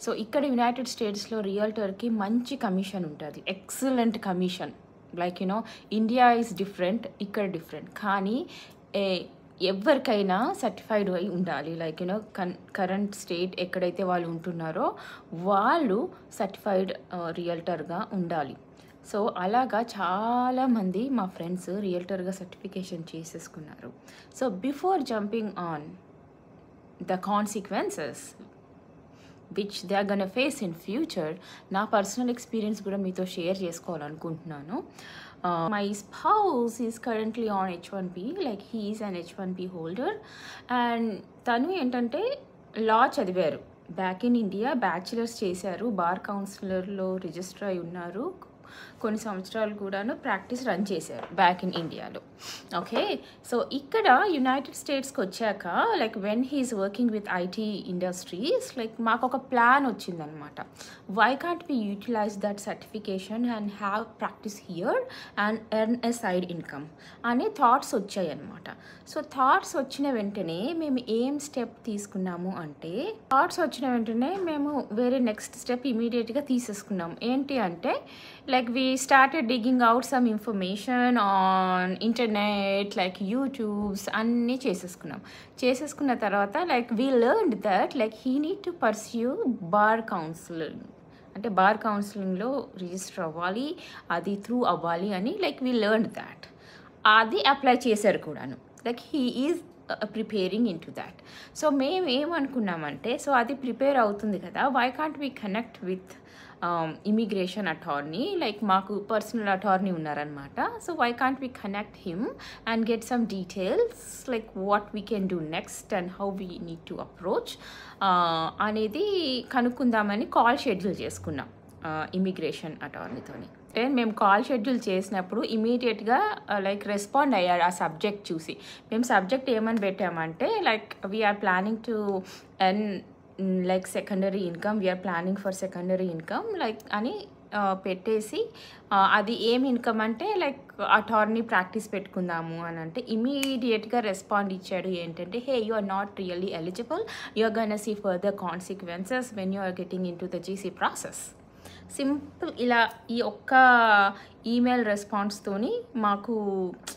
So ఇక్కడ United స్టేట్స్లో రియల్టర్కి మంచి కమిషన్ ఉంటుంది, excellent commission. Like India is different, ఇక్కడ డిఫరెంట్. కానీ ఎవరికైనా సర్టిఫైడ్ అయి ఉండాలి. లైక్ కరెంట్ స్టేట్ ఎక్కడైతే వాళ్ళు ఉంటున్నారో వాళ్ళు సర్టిఫైడ్ రియల్టర్గా ఉండాలి. సో అలాగా చాలామంది మా ఫ్రెండ్స్ రియల్టర్గా సర్టిఫికేషన్ చేసేసుకున్నారు. So before jumping on the consequences which they are gonna face in future, నా పర్సనల్ ఎక్స్పీరియన్స్ కూడా మీతో షేర్ చేసుకోవాలనుకుంటున్నాను. My spouse is currently on H1B, like he is an H1B holder. And తను ఏంటంటే law చదివారు back in India, bachelors చేశారు, bar కౌన్సిలర్లో register అయి ఉన్నారు, కొన్ని సంవత్సరాలు కూడాను ప్రాక్టీస్ రన్ చేశారు బ్యాక్ ఇన్ ఇండియాలో. ఓకే, సో ఇక్కడ యునైటెడ్ స్టేట్స్కి వచ్చాక like when he's working with IT industries, like మాకు ఒక ప్లాన్ వచ్చిందనమాట. Why can't we utilize that certification and have practice here and earn a side income అనే thoughts వచ్చాయి అనమాట. సో థాట్స్ వచ్చిన వెంటనే మేము ఏం స్టెప్ తీసుకున్నాము అంటే, మేము వేరే నెక్స్ట్ స్టెప్ ఇమీడియట్గా తీసేసుకున్నాము. ఏంటి అంటే like we started digging out some information on internet like YouTubes అన్నీ చేసేసుకున్న తర్వాత like we learned that like he need to pursue bar counseling, అంటే బార్ కౌన్సిలింగ్లో రిజిస్టర్ అవ్వాలి, అది త్రూ అవ్వాలి అని లైక్ వీ లెర్న్ దాట్. అది అప్లై చేశారు కూడాను, like he is preparing into that. So మేము ఏమనుకున్నామంటే, సో అది ప్రిపేర్ అవుతుంది కదా, why can't we connect with immigration attorney, like మాకు పర్సనల్ అటార్నీ ఉన్నారనమాట. So why can't we connect him and get some details like what we can do next and how we need to approach అనేది కనుక్కుందామని call schedule చేసుకున్నాం immigration అటార్నీతోని. మేము call schedule చేసినప్పుడు ఇమీడియట్గా like respond అయ్యాడు ఆ subject చూసి. మేము సబ్జెక్ట్ ఏమని పెట్టామంటే like we're planning to earn like secondary income, we're planning for secondary income like అని పెట్టేసి, అది ఏం ఇన్కమ్ అంటే లైక్ అటార్నీ ప్రాక్టీస్ పెట్టుకుందాము అని అంటే ఇమీడియట్గా రెస్పాండ్ ఇచ్చాడు. ఏంటంటే, hey you are not really eligible, you are gonna see further consequences when you are getting in to the GC process. Simple ఇలా ఈ ఒక్క ఈమెయిల్ రెస్పాన్స్తోని మాకు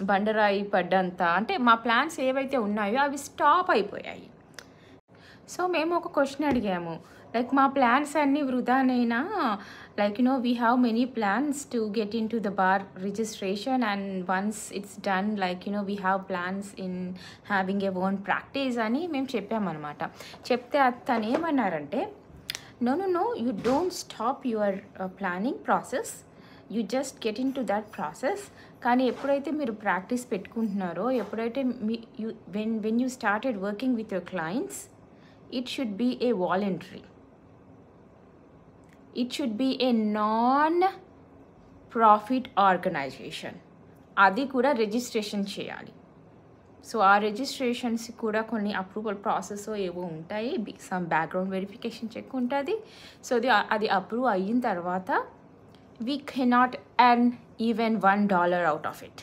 బండరాయి పడ్డంత, అంటే మా ప్లాన్స్ ఏవైతే ఉన్నాయో అవి స్టాప్ అయిపోయాయి. సో మేము ఒక క్వశ్చన్ అడిగాము, లైక్ మా ప్లాన్స్ అన్నీ వృధానైనా, like we have many plans to get in to the bar registration and once it's done like we have plans in having a own practice అని మేము చెప్పామన్నమాట. చెప్తే తను ఏమన్నారంటే, no, you don't stop your planning process, you just get into that process. కానీ ఎప్పుడైతే మీరు practice పెట్టుకుంటున్నారో, ఎప్పుడైతే when you started working with your clients, it should be a voluntary, it should be a non-profit organization. అది కూడా registration చేయాలి. So ఆ registrations కూడా కొన్ని అప్రూవల్ ప్రాసెస్ ఏవో ఉంటాయి, సమ్ బ్యాక్గ్రౌండ్ వెరిఫికేషన్ చెక్ ఉంటుంది. సో అది అప్రూవ్ అయిన తర్వాత we cannot earn even $1 out of it.